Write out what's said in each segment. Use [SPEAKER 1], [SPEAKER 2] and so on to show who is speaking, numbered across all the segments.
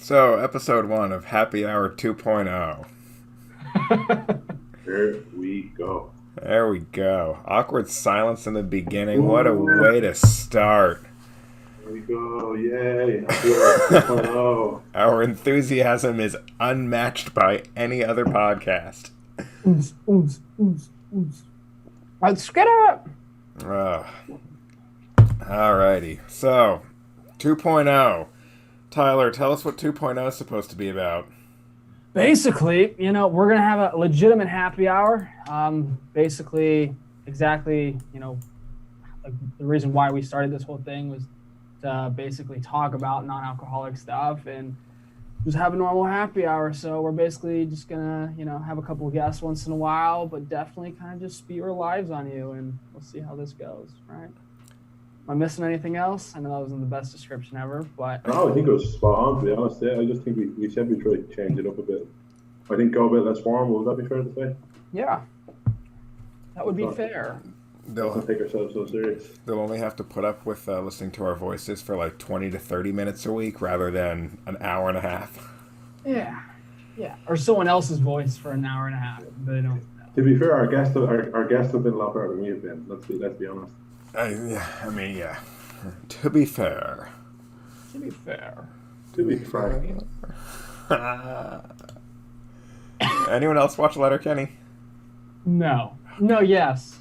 [SPEAKER 1] So, episode 1 of Happy Hour 2.0.
[SPEAKER 2] Here we go.
[SPEAKER 1] There we go. Awkward silence in the beginning. What a
[SPEAKER 2] Woo!
[SPEAKER 1] way to start.
[SPEAKER 2] Here we go. Yay. Happy hour 2.0.
[SPEAKER 1] Our enthusiasm is unmatched by any other podcast.
[SPEAKER 3] Ooms, ooms, ooms, ooms. Let's get up.
[SPEAKER 1] Alrighty. So, 2.0. Tyler, tell us what 2.0 is supposed to be about.
[SPEAKER 3] Basically, we're going to have a legitimate happy hour. Basically, exactly, like the reason why we started this whole thing was to basically talk about non-alcoholic stuff and just have a normal happy hour. So we're basically just going to, have a couple of guests once in a while, but definitely kind of just spew our lives on you, and we'll see how this goes, right? Am I missing anything else? I know that wasn't the best description ever, but...
[SPEAKER 2] No, I think it was spot on, to be honest. Yeah, I just think we said we try to change it up a bit. I think go a bit less formal. Would that be fair to say?
[SPEAKER 3] Yeah. That would be fair.
[SPEAKER 2] Let's not take ourselves so serious.
[SPEAKER 1] They'll only have to put up with listening to our voices for like 20 to 30 minutes a week rather than an hour and a half.
[SPEAKER 3] Yeah. Yeah. Or someone else's voice for an hour and a half. They don't know.
[SPEAKER 2] To be fair, our guests have been a lot better than we have been. Let's be honest.
[SPEAKER 1] Yeah. To be fair.
[SPEAKER 3] To be fair.
[SPEAKER 2] To be frank.
[SPEAKER 1] Anyone else watch Letterkenny?
[SPEAKER 3] No. No, yes.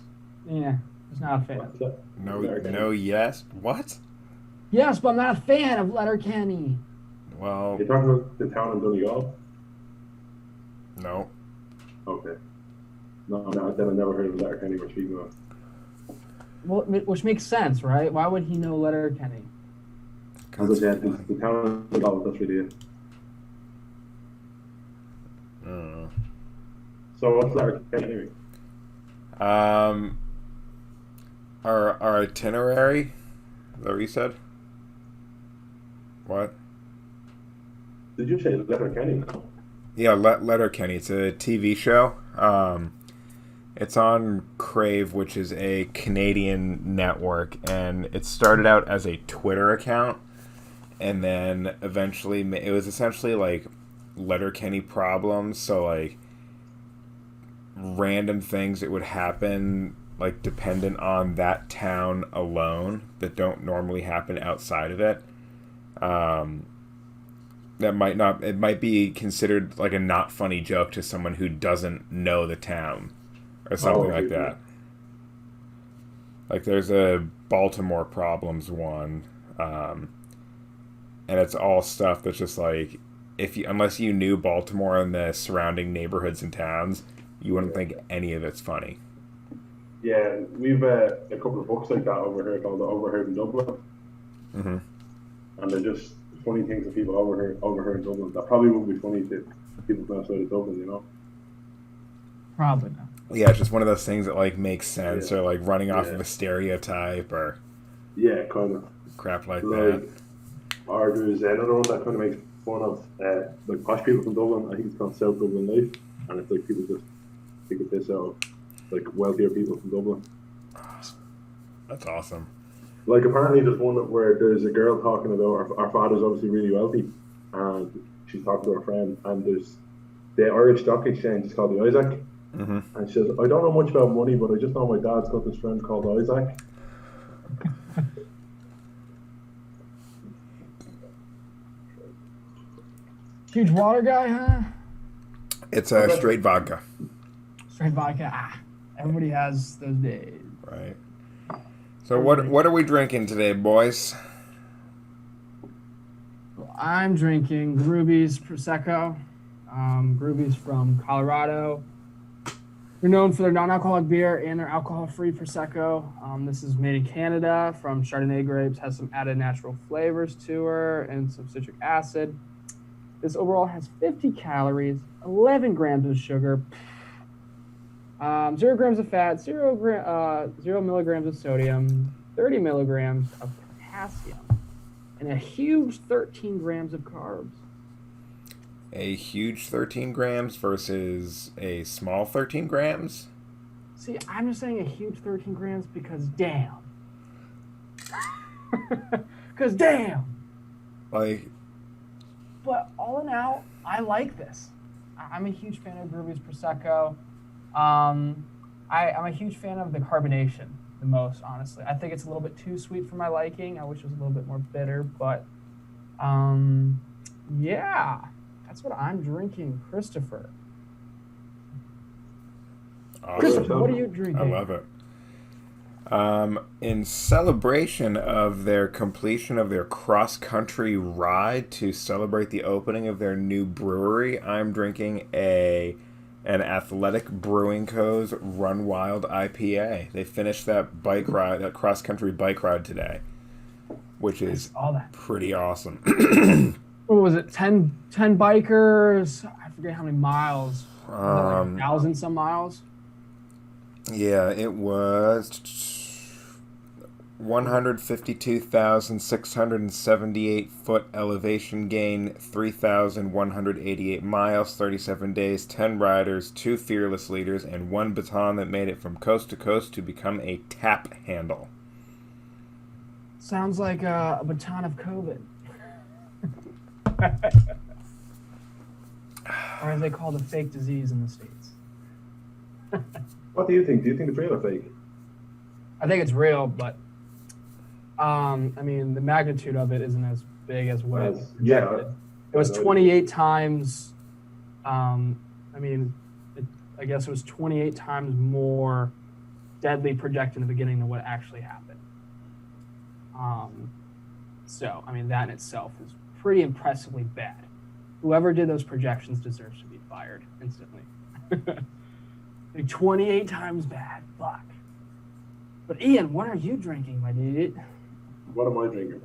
[SPEAKER 3] Yeah. Just not a fan.
[SPEAKER 1] No, yes. What?
[SPEAKER 3] Yes, but I'm not a fan of Letterkenny.
[SPEAKER 1] Well,
[SPEAKER 2] You're talking about the town in Donegal?
[SPEAKER 1] no.
[SPEAKER 2] Okay. No, then I never heard of Letterkenny we're speaking of.
[SPEAKER 3] Well, which makes sense, right? Why would he know Letterkenny?
[SPEAKER 2] Because the town in Donegal, that's really it. So what's Letterkenny anyway?
[SPEAKER 1] Our itinerary? Is that what you said? What?
[SPEAKER 2] Did you say Letterkenny now?
[SPEAKER 1] Yeah, Letterkenny. It's a TV show. It's on Crave, which is a Canadian network, and it started out as a Twitter account, and then eventually it was essentially like Letterkenny problems. So like random things that would happen, like dependent on that town alone, that don't normally happen outside of it. That might not. It might be considered like a not funny joke to someone who doesn't know the town. Or something like that. Like there's a Baltimore Problems one, and it's all stuff that's just like unless you knew Baltimore and the surrounding neighborhoods and towns, you wouldn't think any of it's funny.
[SPEAKER 2] Yeah, we've a couple of books like that over here called Overheard in Dublin, and they're just funny things that people overheard in Dublin. That probably wouldn't be funny to people from outside of Dublin,
[SPEAKER 3] Probably not.
[SPEAKER 1] Yeah, it's just one of those things that like makes sense, or like running off of a stereotype, or
[SPEAKER 2] kind of
[SPEAKER 1] crap like that.
[SPEAKER 2] Or there's another one that kind of makes fun of like posh people from Dublin. I think it's called South Dublin Life, and it's like people just think of this out like wealthier people from Dublin.
[SPEAKER 1] That's awesome.
[SPEAKER 2] Like apparently there's one where there's a girl talking about our father's obviously really wealthy, and she's talking to her friend, and there's the Irish Stock Exchange is called the Isaac. And she says, I don't know much about money, but I just know my dad's got this friend called Isaac.
[SPEAKER 3] Huge water guy, huh?
[SPEAKER 1] It's straight vodka.
[SPEAKER 3] Straight vodka. Everybody has those days.
[SPEAKER 1] Right. So what are we drinking today, boys?
[SPEAKER 3] Well, I'm drinking Groovy's Prosecco. Groovy's from Colorado. They're known for their non-alcoholic beer and their alcohol-free Prosecco. This is made in Canada from Chardonnay grapes, has some added natural flavors to her and some citric acid. This overall has 50 calories, 11 grams of sugar, 0 grams of fat, 0 milligrams of sodium, 30 milligrams of potassium, and a huge 13 grams of carbs.
[SPEAKER 1] A huge 13 grams versus a small 13 grams?
[SPEAKER 3] See, I'm just saying a huge 13 grams because damn. Because damn.
[SPEAKER 1] Like,
[SPEAKER 3] But all in all, I like this. I'm a huge fan of Groovy's Prosecco. I'm a huge fan of the carbonation the most, honestly. I think it's a little bit too sweet for my liking. I wish it was a little bit more bitter, but yeah, that's what I'm drinking, Christopher.
[SPEAKER 1] Awesome.
[SPEAKER 3] Christopher, what are you drinking?
[SPEAKER 1] I love it. In celebration of their completion of their cross-country ride to celebrate the opening of their new brewery, I'm drinking an Athletic Brewing Co.'s Run Wild IPA. They finished that bike ride, that cross-country bike ride today, which is pretty awesome.
[SPEAKER 3] What was it? 10 bikers? I forget how many miles. Was it like 1,000 some miles?
[SPEAKER 1] Yeah, it was 152,678 foot elevation gain, 3,188 miles, 37 days, 10 riders, 2 fearless leaders, and 1 baton that made it from coast to coast to become a tap handle.
[SPEAKER 3] Sounds like a baton of COVID. Or as they call the fake disease in the States.
[SPEAKER 2] What do you think? Do you think it's real or fake?
[SPEAKER 3] I think it's real, but I mean, the magnitude of it isn't as big as what it projected. It was 28 times. I guess it was 28 times more deadly projected in the beginning than what actually happened. So, I mean, that in itself is pretty impressively bad. Whoever did those projections deserves to be fired instantly. Like 28 times bad. Fuck. But Ian, what are you drinking, my dude?
[SPEAKER 2] What am I drinking?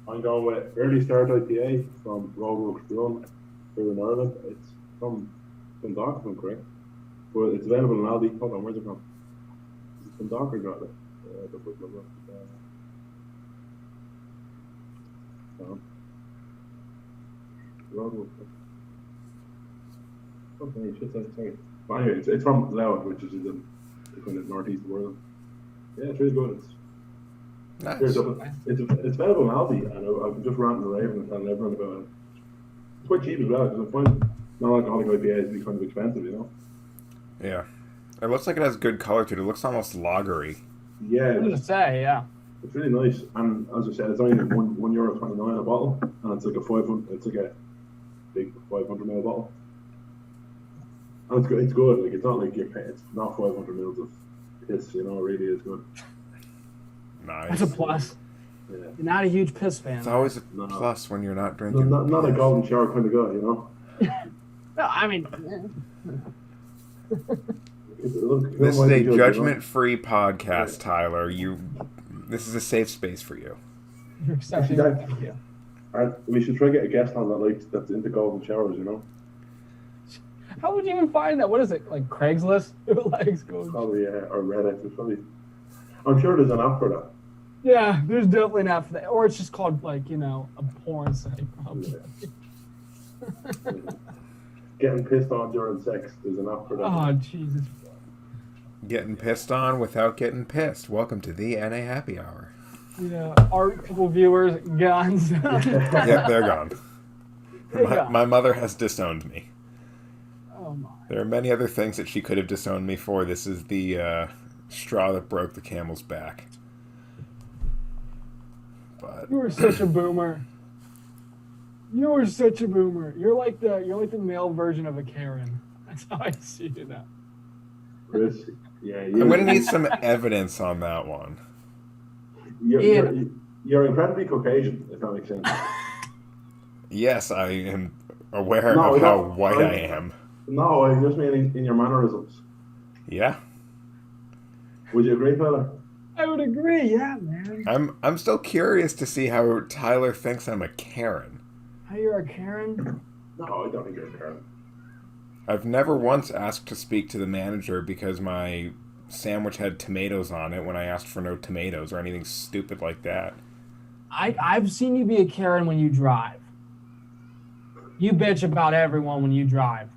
[SPEAKER 2] I'm going with Early Start IPA from Roadworks Brewing here in Ireland. It's from Dundalk, if I'm correct. But it's available in Aldi. Hold on, where's it from? Is it Dundalk or got it? Roadworks. Okay, shit, sorry. But anyway, it's from Louth, which is in the kind of northeast of Ireland. Yeah, it's really good. It's
[SPEAKER 1] nice.
[SPEAKER 2] It's available in Aldi, and I've just ranting and raving and telling everyone about it. It's quite cheap as well, because I find non-alcoholic IPAs to be kind of expensive, you know?
[SPEAKER 1] Yeah. It looks like it has good color to it. It looks almost lagery.
[SPEAKER 2] Yeah.
[SPEAKER 3] I was going to say, yeah.
[SPEAKER 2] It's really nice, and as I said, it's only like €1.29 a bottle, and it's like a big 500ml bottle. And it's good. Like, it's not like it's not 500 mils of piss, you know. It really is good.
[SPEAKER 1] Nice.
[SPEAKER 3] That's a plus. Yeah. You're not a huge piss fan.
[SPEAKER 1] It's always a plus when you're not drinking.
[SPEAKER 2] Not a golden shower kind of guy, you know.
[SPEAKER 3] No, I mean.
[SPEAKER 1] This is a judgment-free podcast, Tyler. This is a safe space for you.
[SPEAKER 3] You're accepting.
[SPEAKER 2] We should try to get a guest on that's into golden showers, you know.
[SPEAKER 3] How would you even find that? What is it, like Craigslist?
[SPEAKER 2] Probably, or Reddit. I'm sure there's an app for that.
[SPEAKER 3] Yeah, there's definitely an app for that. Or it's just called, like, you know, a porn site, probably.
[SPEAKER 2] Yeah. Getting pissed on during sex, there's an app for that.
[SPEAKER 3] Oh, Jesus.
[SPEAKER 1] Getting pissed on without getting pissed. Welcome to the NA Happy Hour.
[SPEAKER 3] Yeah, our couple viewers, guns.
[SPEAKER 1] Yep, they're gone. My mother has disowned me.
[SPEAKER 3] Oh my.
[SPEAKER 1] There are many other things that she could have disowned me for. This is the straw that broke the camel's back. But
[SPEAKER 3] you were such a boomer. You were such a boomer. You're like the male version of a Karen. That's how I see you now.
[SPEAKER 2] Chris, yeah,
[SPEAKER 1] I'm gonna need some evidence on that one.
[SPEAKER 2] You're incredibly Caucasian, if that makes sense.
[SPEAKER 1] Yes, I am aware of how white I am.
[SPEAKER 2] No, I just mean in your mannerisms.
[SPEAKER 1] Yeah.
[SPEAKER 2] Would you agree, Tyler?
[SPEAKER 3] I would agree, yeah, man.
[SPEAKER 1] I'm still curious to see how Tyler thinks I'm a Karen.
[SPEAKER 3] How you're a Karen?
[SPEAKER 2] No, I don't think you're a Karen.
[SPEAKER 1] I've never once asked to speak to the manager because my sandwich had tomatoes on it when I asked for no tomatoes or anything stupid like that.
[SPEAKER 3] I've seen you be a Karen when you drive. You bitch about everyone when you drive.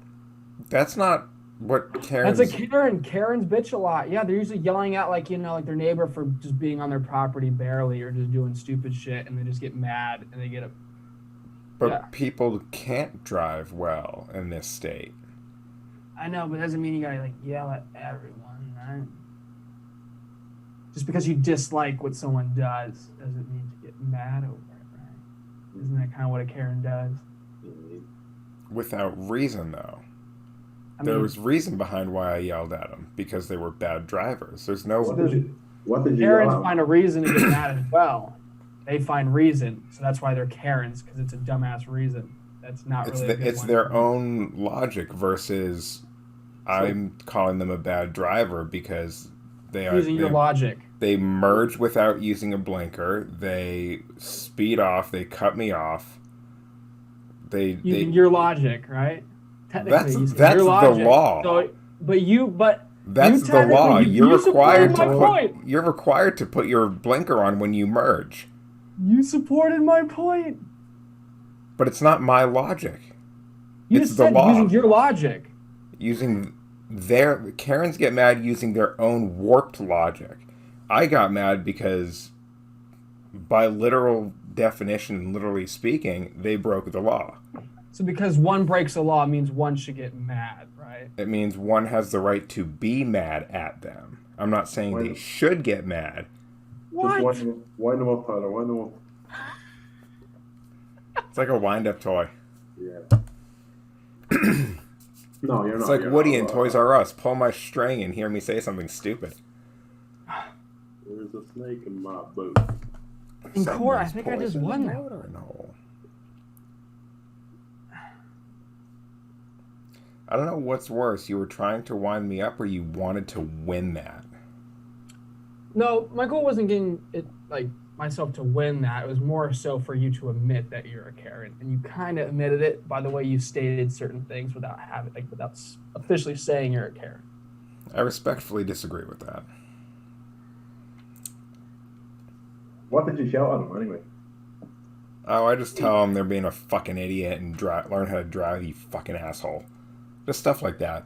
[SPEAKER 1] That's not what Karen's...
[SPEAKER 3] That's a Karen. Karens bitch a lot. Yeah, they're usually yelling at, like, you know, like their neighbor for just being on their property barely or just doing stupid shit, and they just get mad and they get
[SPEAKER 1] But people can't drive well in this state.
[SPEAKER 3] I know, but it doesn't mean you gotta like yell at everyone, right? Just because you dislike what someone does doesn't mean to get mad over it, right? Isn't that kind of what a Karen does?
[SPEAKER 1] Without reason, though.
[SPEAKER 3] There
[SPEAKER 1] was reason behind why I yelled at them, because they were bad drivers. There's no...
[SPEAKER 2] What did you
[SPEAKER 3] Karens find a reason to get mad as well. They find reason, so that's why they're Karens, because it's a dumbass reason. That's not really a good
[SPEAKER 1] It's
[SPEAKER 3] one.
[SPEAKER 1] their own logic versus I'm calling them a bad driver because they are...
[SPEAKER 3] Using your logic.
[SPEAKER 1] They merge without using a blinker. They speed off. They cut me off.
[SPEAKER 3] Using your logic, right? Technically,
[SPEAKER 1] that's
[SPEAKER 3] your logic.
[SPEAKER 1] the law.
[SPEAKER 3] So,
[SPEAKER 1] that's the law. You're required to put your blinker on when you merge.
[SPEAKER 3] You supported my point.
[SPEAKER 1] But it's not my logic.
[SPEAKER 3] It's the law. Using your logic.
[SPEAKER 1] Karens get mad using their own warped logic. I got mad because, by literal definition, literally speaking, they broke the law.
[SPEAKER 3] So because one breaks the law means one should get mad, right?
[SPEAKER 1] It means one has the right to be mad at them. I'm not saying they should get mad.
[SPEAKER 3] What?
[SPEAKER 2] Just wind them up, Tyler. Wind them up.
[SPEAKER 1] It's like a wind-up toy.
[SPEAKER 2] Yeah. No, you're not.
[SPEAKER 1] It's like Woody in Toys R Us. Pull my string and hear me say something stupid.
[SPEAKER 2] There's a snake in my boat.
[SPEAKER 3] In court, I think I just won that.
[SPEAKER 1] No. I don't know what's worse. You were trying to wind me up, or you wanted to win that.
[SPEAKER 3] No, my goal wasn't getting it myself to win that. It was more so for you to admit that you're a Karen, and you kind of admitted it by the way you stated certain things without officially saying you're a Karen.
[SPEAKER 1] I respectfully disagree with that.
[SPEAKER 2] What did you shout at them anyway?
[SPEAKER 1] Oh, I just tell them they're being a fucking idiot and learn how to drive, you fucking asshole. Just stuff like that.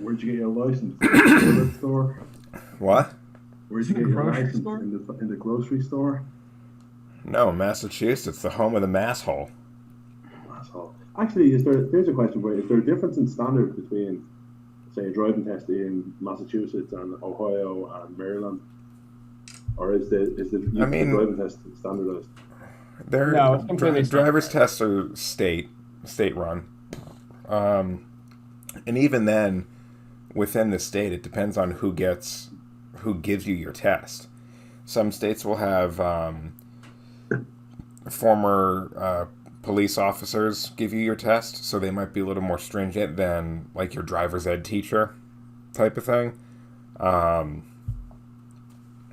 [SPEAKER 2] Where'd you get your license? In the store?
[SPEAKER 1] What?
[SPEAKER 2] Where'd you get your license? In the grocery store?
[SPEAKER 1] No, Massachusetts, the home of the masshole.
[SPEAKER 2] Masshole. Actually, there's a question for you. Is there a difference in standard between, say, a driving test in Massachusetts and Ohio and Maryland? Or is the driving test standardized?
[SPEAKER 3] No, it's completely
[SPEAKER 1] driver's tests are state run. And even then, within the state, it depends on who gives you your test. Some states will have former police officers give you your test, so they might be a little more stringent than like your driver's ed teacher type of thing.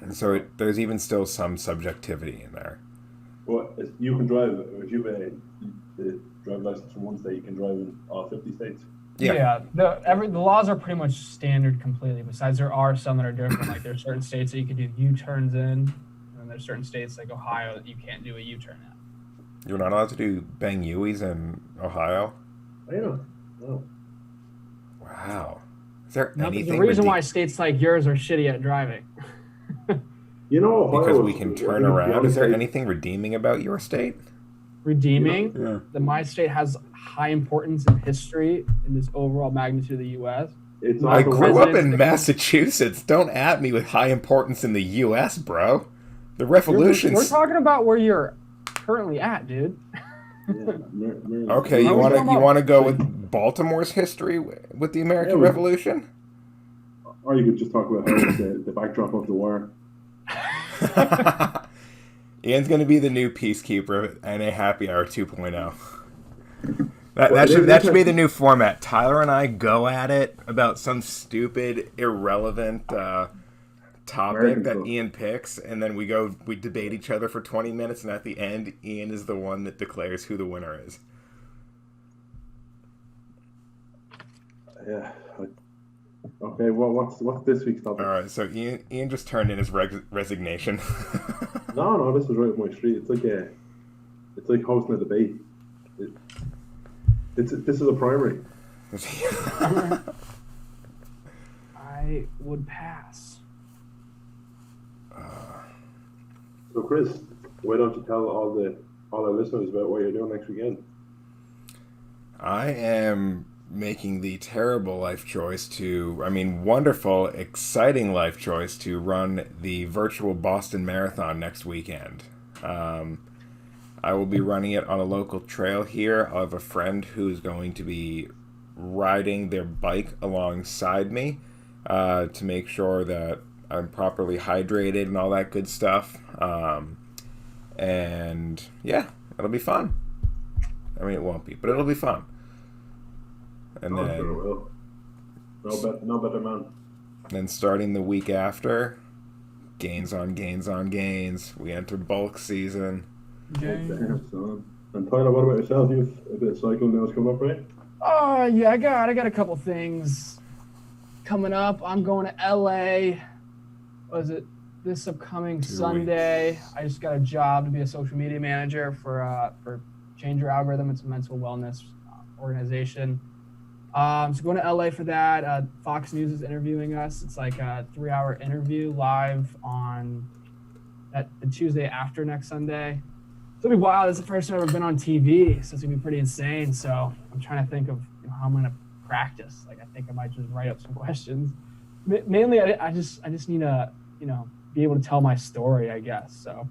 [SPEAKER 1] And so there's even still some subjectivity in there.
[SPEAKER 2] Well, you can drive, if you have a driving license from one state, you can drive in all 50 states.
[SPEAKER 3] Yeah. The laws are pretty much standard completely. Besides, there are some that are different. Like there's certain states that you can do U-turns in, and there's certain states like Ohio that you can't do a U-turn in.
[SPEAKER 1] You're not allowed to do bang Uis in Ohio?
[SPEAKER 2] I know. No.
[SPEAKER 1] Wow. Is there anything?
[SPEAKER 3] The reason why states like yours are shitty at driving.
[SPEAKER 2] You know,
[SPEAKER 1] because we can turn around. Is there anything redeeming about your state?
[SPEAKER 3] Redeeming?
[SPEAKER 2] Yeah.
[SPEAKER 3] That my state has high importance in history in this overall magnitude of the U.S.
[SPEAKER 1] I grew up in Massachusetts. Don't at me with high importance in the U.S., bro. The revolution.
[SPEAKER 3] We're talking about where you're currently at, dude.
[SPEAKER 1] Okay, you want to go with Baltimore's history with the American Revolution?
[SPEAKER 2] Or you could just talk about how the backdrop of the war.
[SPEAKER 1] Ian's going to be the new peacekeeper and a happy hour 2.0. That should be the new format. Tyler and I go at it about some stupid, irrelevant topic that Ian picks, and then we debate each other for 20 minutes, and at the end, Ian is the one that declares who the winner is.
[SPEAKER 2] Yeah. Okay, well, what's this week's topic?
[SPEAKER 1] All right, so Ian just turned in his resignation.
[SPEAKER 2] No, this was right up my street. It's like hosting a debate. This is a primary.
[SPEAKER 3] I would pass.
[SPEAKER 2] So, Chris, why don't you tell all our listeners about what you're doing next weekend?
[SPEAKER 1] I am making the terrible life choice wonderful, exciting life choice to run the virtual Boston Marathon next weekend. I will be running it on a local trail here. I'll have a friend who's going to be riding their bike alongside me to make sure that I'm properly hydrated and all that good stuff. And yeah, it'll be fun. I mean, it won't be, but it'll be fun. And then,
[SPEAKER 2] sure it will. No better man.
[SPEAKER 1] Then starting the week after, gains on gains on gains. We enter bulk season.
[SPEAKER 2] Damn, and Tyler, what about yourself? You've a bit of cycling now coming up, right?
[SPEAKER 3] Oh yeah, I got a couple things coming up. I'm going to LA. Was it this upcoming Sunday? I just got a job to be a social media manager for Change Your Algorithm. It's a mental wellness organization. So going to LA for that. Fox News is interviewing us. It's like a 3-hour interview live on the Tuesday after next Sunday. So it'll be wild. It's the first time I've ever been on TV, so it's gonna be pretty insane. So I'm trying to think of how I'm gonna practice. Like I think I might just write up some questions. Mainly, I just need to be able to tell my story, I guess. So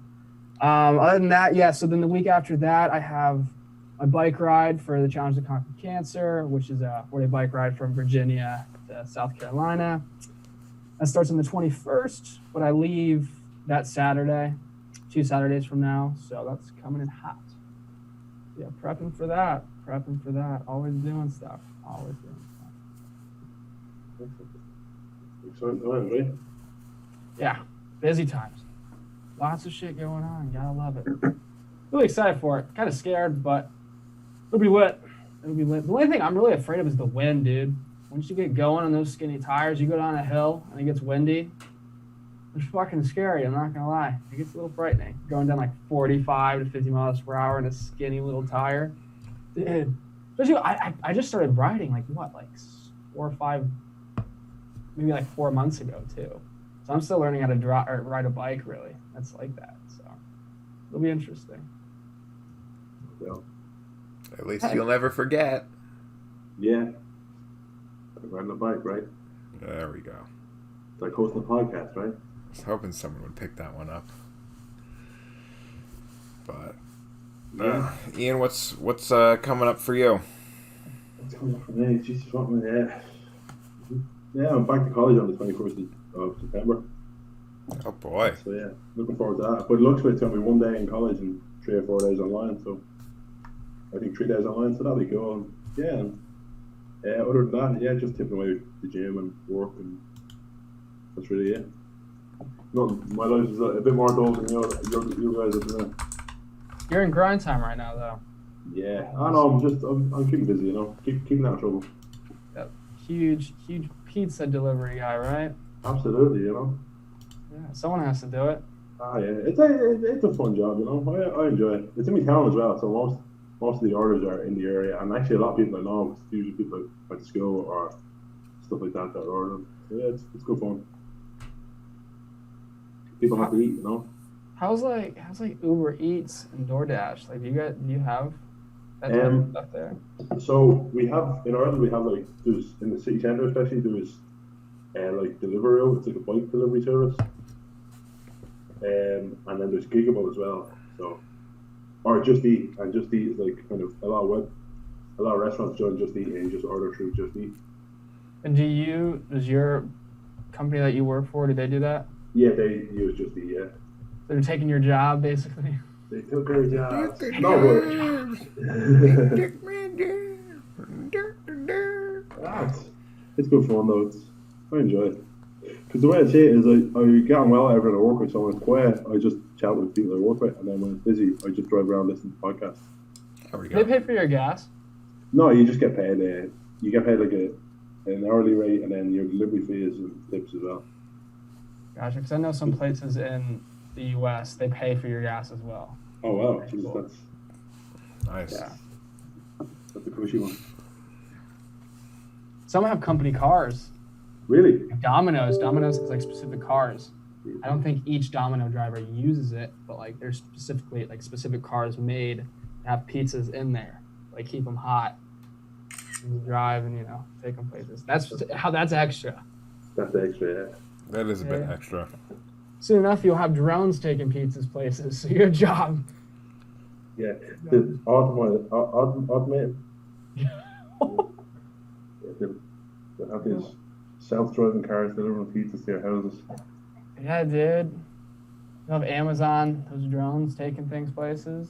[SPEAKER 3] other than that, yeah. So then the week after that, I have my bike ride for the Challenge to Conquer Cancer, which is a 4-day bike ride from Virginia to South Carolina. That starts on the 21st, but I leave that Saturday. 2 Saturdays from now, so that's coming in hot. Yeah, prepping for that. Always doing stuff.
[SPEAKER 2] Exciting times, right?
[SPEAKER 3] Yeah, busy times. Lots of shit going on. Gotta love it. Really excited for it. Kind of scared, but it'll be lit. The only thing I'm really afraid of is the wind, dude. Once you get going on those skinny tires, you go down a hill and it gets windy. It's fucking scary, I'm not gonna lie. It gets a little frightening. Going down like 45 to 50 miles per hour in a skinny little tire. Dude. Especially, I just started riding like 4 or 5, maybe like 4 months ago too. So I'm still learning how to ride a bike really. That's like that. So it'll be interesting.
[SPEAKER 2] Yeah.
[SPEAKER 1] At least you'll never forget.
[SPEAKER 2] Yeah. Riding a bike, right?
[SPEAKER 1] There we go.
[SPEAKER 2] It's like hosting a podcast, right?
[SPEAKER 1] I was hoping someone would pick that one up. But Ian, what's coming up for you?
[SPEAKER 2] What's coming up for me? Jesus, what am I? Yeah, I'm back to college on the 21st of September.
[SPEAKER 1] Oh boy.
[SPEAKER 2] So yeah, looking forward to that. But it looks like it's going to be 1 day in college and 3 or 4 days online. So I think 3 days online, so that'll be cool. And yeah, other than that, yeah, just tipping away the gym and work, and that's really it. No, my life is a bit more dull than you guys are doing.
[SPEAKER 3] You're in grind time right now, though.
[SPEAKER 2] Yeah, I know. I'm keeping busy, keeping out of trouble.
[SPEAKER 3] Yep. Huge pizza delivery guy, right?
[SPEAKER 2] Absolutely,
[SPEAKER 3] Yeah, someone has to do it.
[SPEAKER 2] Ah, yeah, it's a fun job, I enjoy it. It's in my town as well, so most of the orders are in the area, and actually a lot of people I know, it's usually people at the school or stuff like that order them. So yeah, it's good fun. People have to eat,
[SPEAKER 3] How's Uber Eats and DoorDash? Like, do you have that type of stuff there?
[SPEAKER 2] So we have in Ireland, there's in the city centre especially, there's like Deliveroo. It's like a bike delivery service, and then there's Gigable as well. So or Just Eat, and Just Eat is like kind of a lot of restaurants join Just Eat and just order through Just Eat.
[SPEAKER 3] And does your company that you work for, do they do that?
[SPEAKER 2] Yeah, they use Just Eat, yeah.
[SPEAKER 3] They're taking your job, basically.
[SPEAKER 2] They took our jobs. No work. It's good fun though. I enjoy it. Because the way I see it is I get on well every time I work with someone. It's quiet. I just chat with people I work with, and then when it's busy, I just drive around listening to podcasts.
[SPEAKER 1] There we
[SPEAKER 3] Do
[SPEAKER 1] go.
[SPEAKER 3] they pay for your gas?
[SPEAKER 2] No, you just get paid. You get paid like an hourly rate, and then your delivery fees and tips as well.
[SPEAKER 3] Gotcha, because I know some places in the U.S. they pay for your gas as well.
[SPEAKER 2] Oh wow,
[SPEAKER 3] That's
[SPEAKER 2] Jesus,
[SPEAKER 3] cool.
[SPEAKER 2] that's
[SPEAKER 1] Nice.
[SPEAKER 3] Yeah.
[SPEAKER 2] a cushy one.
[SPEAKER 3] Some have company cars.
[SPEAKER 2] Really?
[SPEAKER 3] Like Domino's has like specific cars. I don't think each Domino driver uses it, but like there's specifically like specific cars made to have pizzas in there, like keep them hot. and drive and take them places. That's extra.
[SPEAKER 2] That's extra, yeah.
[SPEAKER 1] That is a bit extra.
[SPEAKER 3] Soon enough, you'll have drones taking pizzas places. So your job.
[SPEAKER 2] Yeah, the automated. They'll have these self-driving cars delivering pizzas to your houses.
[SPEAKER 3] Yeah, dude. You have Amazon, those drones taking things places.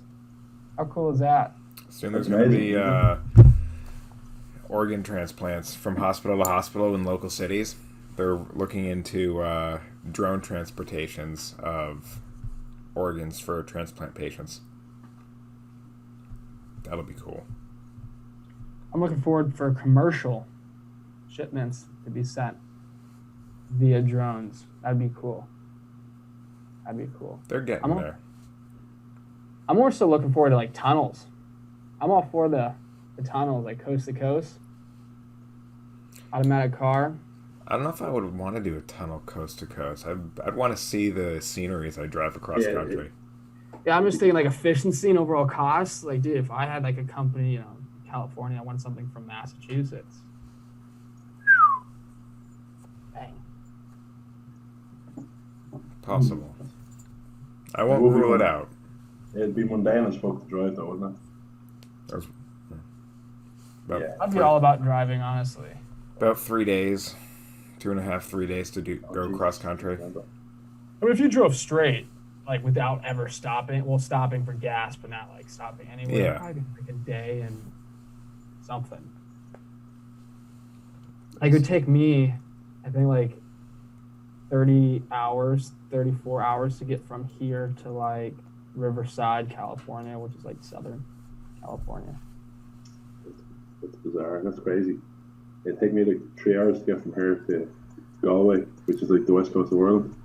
[SPEAKER 3] How cool is that?
[SPEAKER 1] Soon there's going to be organ transplants from hospital to hospital in local cities. They're looking into drone transportations of organs for transplant patients. That'll be cool.
[SPEAKER 3] I'm looking forward for commercial shipments to be sent via drones. That'd be cool.
[SPEAKER 1] They're getting there.
[SPEAKER 3] I'm more so looking forward to like tunnels. I'm all for the tunnels, like coast to coast. Automatic car.
[SPEAKER 1] I don't know if I would want to do a tunnel coast to coast. I'd want to see the scenery as I drive across country.
[SPEAKER 3] Yeah, I'm just thinking like efficiency and overall costs. Like, dude, if I had like a company, California, I want something from Massachusetts. Bang.
[SPEAKER 1] Possible. I won't rule it out.
[SPEAKER 2] It'd be mundane and spoke to drive, though, wouldn't it?
[SPEAKER 3] I'd be all about driving, honestly.
[SPEAKER 1] About 3 days, 2.5, 3 days to go cross country.
[SPEAKER 3] I mean, if you drove straight, like without ever stopping, stopping for gas, but not like stopping anywhere, probably like a day and something. Like it would take me, I think like 30 hours, 34 hours to get from here to like Riverside, California, which is like Southern California.
[SPEAKER 2] That's bizarre. That's crazy. It'd take me like 3 hours to get from here to Galway, which is like the west coast of the world.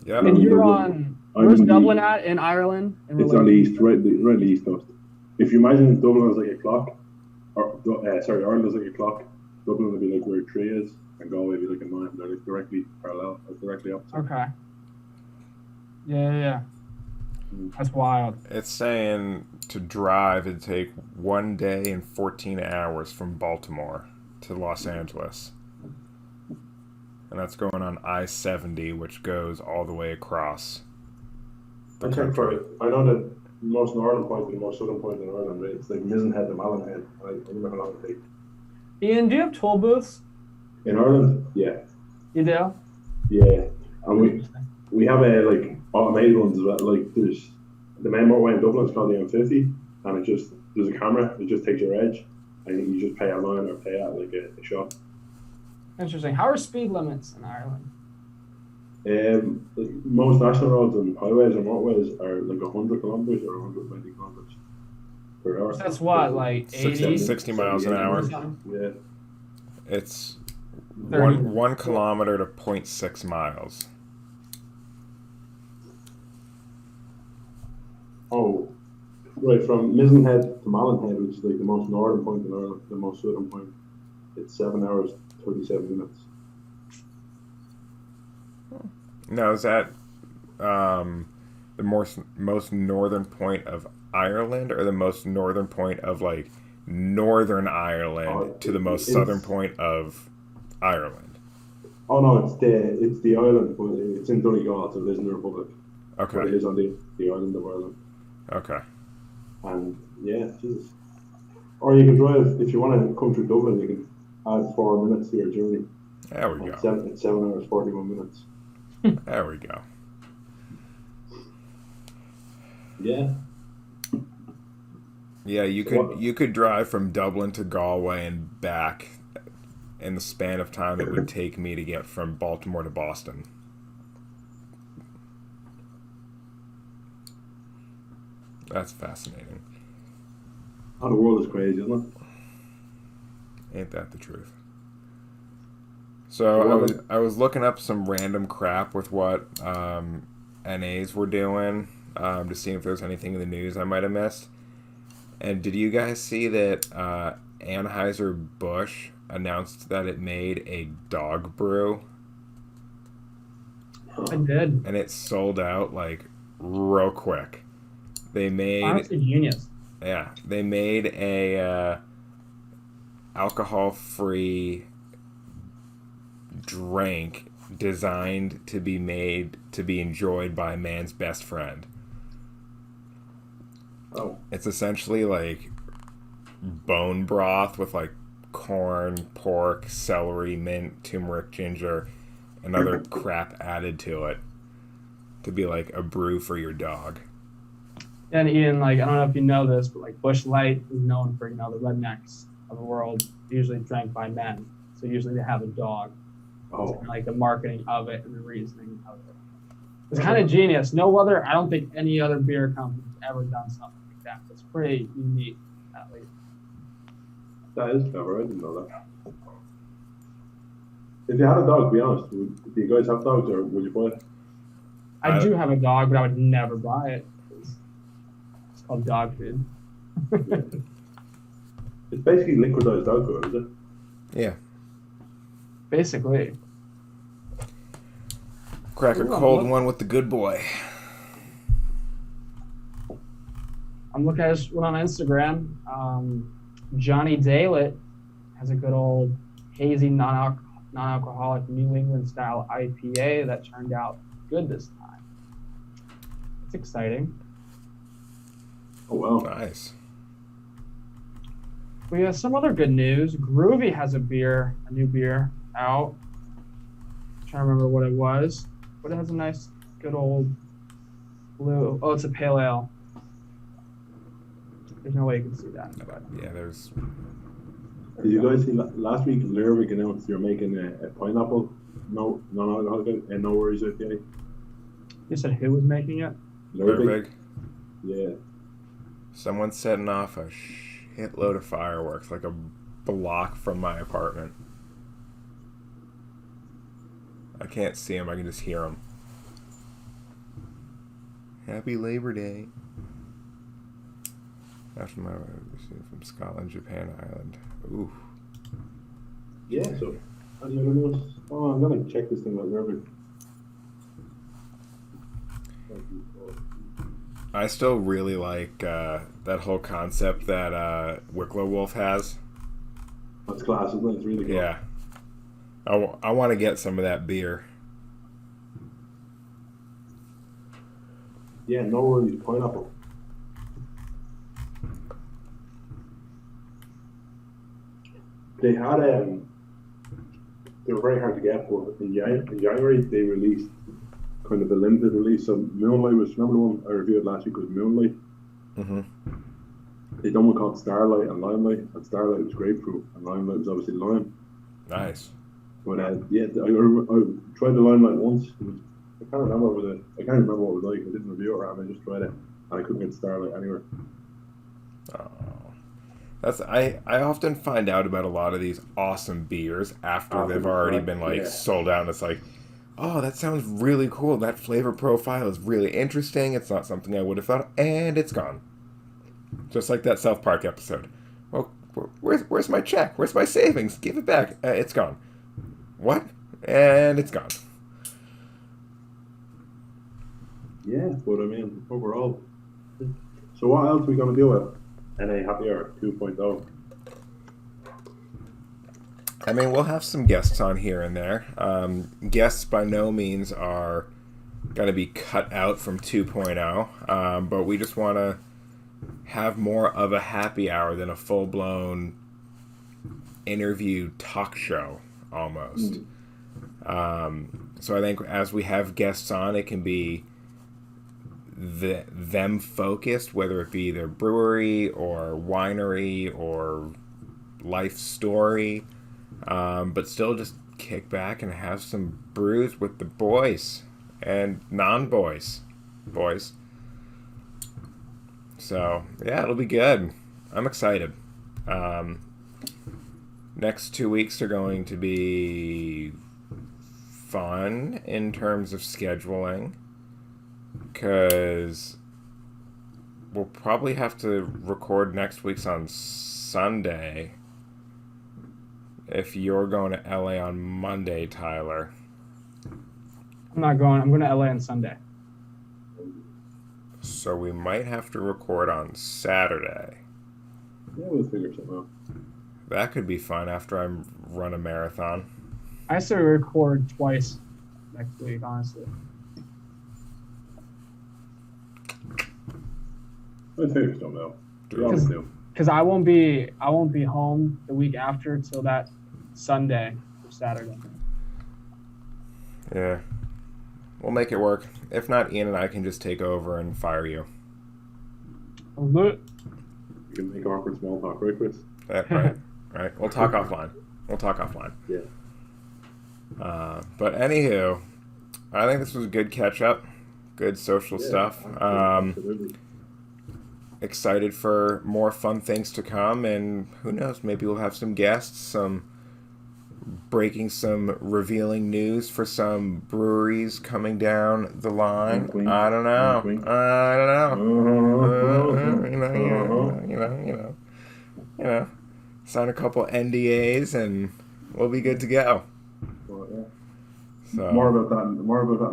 [SPEAKER 1] Yeah.
[SPEAKER 3] And you're on, where's Dublin at in Ireland?
[SPEAKER 2] It's on the east, right the east coast. If you imagine Dublin as like a clock, Ireland is like a clock, Dublin would be like where 3 is, and Galway would be like a 9. They're like directly parallel, or directly opposite.
[SPEAKER 3] Okay. Yeah. That's wild.
[SPEAKER 1] It's saying to drive, it'd take 1 day and 14 hours from Baltimore to Los Angeles. And that's going on I-70, which goes all the way across the country.
[SPEAKER 2] I know the most northern point and the most southern point in Ireland, right? It's like Mizenhead to Mallinhead. I don't know how long it takes.
[SPEAKER 3] Ian, do you have toll booths?
[SPEAKER 2] In Ireland? Yeah.
[SPEAKER 3] You do?
[SPEAKER 2] Yeah. And we have like automated ones as well. Like there's the main motorway in Dublin is called the M50, and there's a camera. It just takes your edge, and you just pay online or pay at like a shop.
[SPEAKER 3] Interesting. How are speed limits in Ireland?
[SPEAKER 2] Like most national roads and highways and motorways are like 100 kilometers or 120 kilometers per hour.
[SPEAKER 3] So that's what, like 80?
[SPEAKER 1] 60 miles an hour.
[SPEAKER 2] Yeah.
[SPEAKER 1] It's 1 kilometer to 0.6 miles.
[SPEAKER 2] Oh, right, from Mizenhead to Mallinhead, which is like the most northern point in Ireland, the most southern point, it's 7 hours, 37 minutes.
[SPEAKER 1] Now, is that the most northern point of Ireland, or the most northern point of like Northern Ireland to the most southern point of Ireland?
[SPEAKER 2] Oh no, it's the island, but it's in Donegal, so it is in the Republic.
[SPEAKER 1] Okay.
[SPEAKER 2] But it is on the island of Ireland.
[SPEAKER 1] Okay.
[SPEAKER 2] And yeah, Jesus. Or you can drive, if you want to come through Dublin, you can add 4 minutes to your journey.
[SPEAKER 1] There we go.
[SPEAKER 2] It's 7 hours, 41 minutes.
[SPEAKER 1] There we go.
[SPEAKER 2] Yeah.
[SPEAKER 1] Yeah, you could drive from Dublin to Galway and back in the span of time it would take me to get from Baltimore to Boston. That's fascinating.
[SPEAKER 2] Oh, the world is crazy, isn't it?
[SPEAKER 1] Ain't that the truth? So I was looking up some random crap with what NAs were doing to see if there's anything in the news I might have missed. And did you guys see that Anheuser-Busch announced that it made a dog brew?
[SPEAKER 3] I did.
[SPEAKER 1] And it sold out like real quick. They made
[SPEAKER 3] honestly genius.
[SPEAKER 1] Yeah, they made a alcohol-free drink designed to be made to be enjoyed by a man's best friend.
[SPEAKER 2] Oh.
[SPEAKER 1] It's essentially like bone broth with like corn, pork, celery, mint, turmeric, ginger, and other crap added to it to be like a brew for your dog.
[SPEAKER 3] And Ian, like, I don't know if you know this, but like Busch Light is known for, the rednecks of the world, usually drank by men. So usually they have a dog.
[SPEAKER 2] Oh.
[SPEAKER 3] It's kind of like the marketing of it and the reasoning of it. It's kind of genius. I don't think any other beer company's ever done something like that. It's pretty unique, at least.
[SPEAKER 2] That is clever. I didn't know that. If you had a dog, to be honest, do you guys have dogs or would you buy it?
[SPEAKER 3] I do have a dog, but I would never buy it. It's called dog food.
[SPEAKER 2] It's basically liquidized dog food, is it?
[SPEAKER 1] Yeah.
[SPEAKER 3] Basically.
[SPEAKER 1] Crack a cold one with the good boy.
[SPEAKER 3] I'm looking at this one on Instagram. Johnny Dalet has a good old hazy non-alcoholic New England style IPA that turned out good this time. It's exciting.
[SPEAKER 2] Oh, wow.
[SPEAKER 1] Nice.
[SPEAKER 3] We have some other good news. Groovy has a new beer out. I'm trying to remember what it was, but it has a nice, good old blue. Oh, it's a pale ale. There's no way you can see that. But.
[SPEAKER 1] Yeah, there's.
[SPEAKER 2] Did you guys see last week? Lervig announced you're making a pineapple non-alcoholic and no worries IPA.
[SPEAKER 3] You said who was making it?
[SPEAKER 1] Lervig.
[SPEAKER 2] Yeah.
[SPEAKER 1] Someone's setting off a shitload of fireworks, like a block from my apartment. I can't see them. I can just hear them. Happy Labor Day. After my from Scotland, Japan, Ireland. Ooh.
[SPEAKER 2] Yeah, so how do you know? Oh, I'm gonna check this thing out Lervig.
[SPEAKER 1] I still really like that whole concept that Wicklow Wolf has.
[SPEAKER 2] That's class, isn't it? It's really cool.
[SPEAKER 1] Yeah. I want to get some of that beer.
[SPEAKER 2] Yeah, no worries, pineapple. They had they were very hard to get, but in January they released kind of a limited release. So Moonlight was, remember the one I reviewed last week was Moonlight?
[SPEAKER 1] Mm-hmm.
[SPEAKER 2] They done one called Starlight and Limelight, and Starlight was grapefruit, and Limelight was obviously lime.
[SPEAKER 1] Nice.
[SPEAKER 2] But yeah, I tried the Limelight once. I can't remember what it was like. I didn't review it, and I just tried it, and I couldn't get Starlight anywhere.
[SPEAKER 1] Oh, I often find out about a lot of these awesome beers after they've already been sold out. And it's like, oh, that sounds really cool. That flavor profile is really interesting. It's not something I would have thought, and it's gone. Just like that South Park episode. Well, where's my check? Where's my savings? Give it back. It's gone. What? And it's gone.
[SPEAKER 2] Yeah, but I mean, overall. So what else are we going to do with NA Happy Hour 2.0?
[SPEAKER 1] I mean, we'll have some guests on here and there. Guests by no means are going to be cut out from 2.0, but we just want to have more of a happy hour than a full-blown interview talk show, almost. So I think as we have guests on, it can be them focused, whether it be their brewery or winery or life story, but still just kick back and have some brews with the boys and non-boys boys. So yeah, it'll be good. I'm excited. Next 2 weeks are going to be fun in terms of scheduling, because we'll probably have to record next week's on Sunday if you're going to LA on Monday, Tyler.
[SPEAKER 3] I'm not going. I'm going to LA on Sunday.
[SPEAKER 1] So we might have to record on Saturday.
[SPEAKER 2] Yeah, we'll figure something out.
[SPEAKER 1] That could be fun after I run a marathon.
[SPEAKER 3] I say we record twice next week, honestly.
[SPEAKER 2] I think so now. We always do.
[SPEAKER 3] Because I won't be home the week after till that Sunday or Saturday.
[SPEAKER 1] Yeah. We'll make it work. If not, Ian and I can just take over and fire you.
[SPEAKER 3] I'll do it.
[SPEAKER 2] You can make awkward small talk, right, Chris?
[SPEAKER 1] Right. Right. We'll talk offline.
[SPEAKER 2] Yeah.
[SPEAKER 1] But anywho, I think this was a good catch up. Good social stuff.
[SPEAKER 2] Absolutely.
[SPEAKER 1] Excited for more fun things to come, and who knows, maybe we'll have some guests, some revealing news for some breweries coming down the line.
[SPEAKER 2] Wink, wink.
[SPEAKER 1] I don't know.
[SPEAKER 2] Wink, wink.
[SPEAKER 1] I don't
[SPEAKER 2] Uh-huh.
[SPEAKER 1] you know, sign a couple NDAs and we'll be good to go.
[SPEAKER 2] Well, yeah.
[SPEAKER 1] So
[SPEAKER 2] More about that in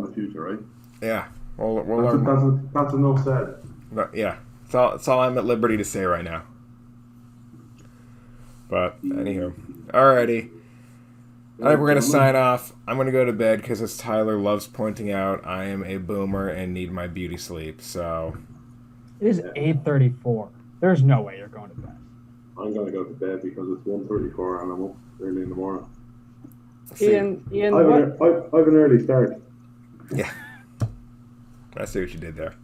[SPEAKER 2] the future, right?
[SPEAKER 1] yeah, we'll learn.
[SPEAKER 2] That's enough said.
[SPEAKER 1] But yeah, it's all I'm at liberty to say right now. But anywho, alrighty. I think we're going to sign off. I'm going to go to bed because, as Tyler loves pointing out, I am a boomer and need my beauty sleep. So
[SPEAKER 3] It is 8:34. There's no way you're going to bed.
[SPEAKER 2] I'm going to go to bed because it's 1:34 and I'm up early in the morning.
[SPEAKER 3] Ian,
[SPEAKER 2] I
[SPEAKER 3] what?
[SPEAKER 2] have an early start.
[SPEAKER 1] Yeah. I see what you did there.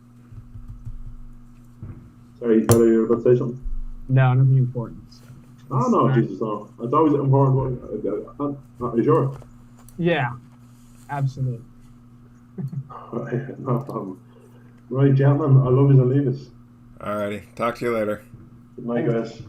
[SPEAKER 2] Sorry, you thought you were about to say something?
[SPEAKER 3] No, nothing important.
[SPEAKER 2] Oh, no, Jesus, no. It's always an important one. Are you sure?
[SPEAKER 3] Yeah, absolutely.
[SPEAKER 2] No problem. Right, gentlemen, I love you and leave us.
[SPEAKER 1] Alrighty. Talk to you later.
[SPEAKER 2] Good night, guys.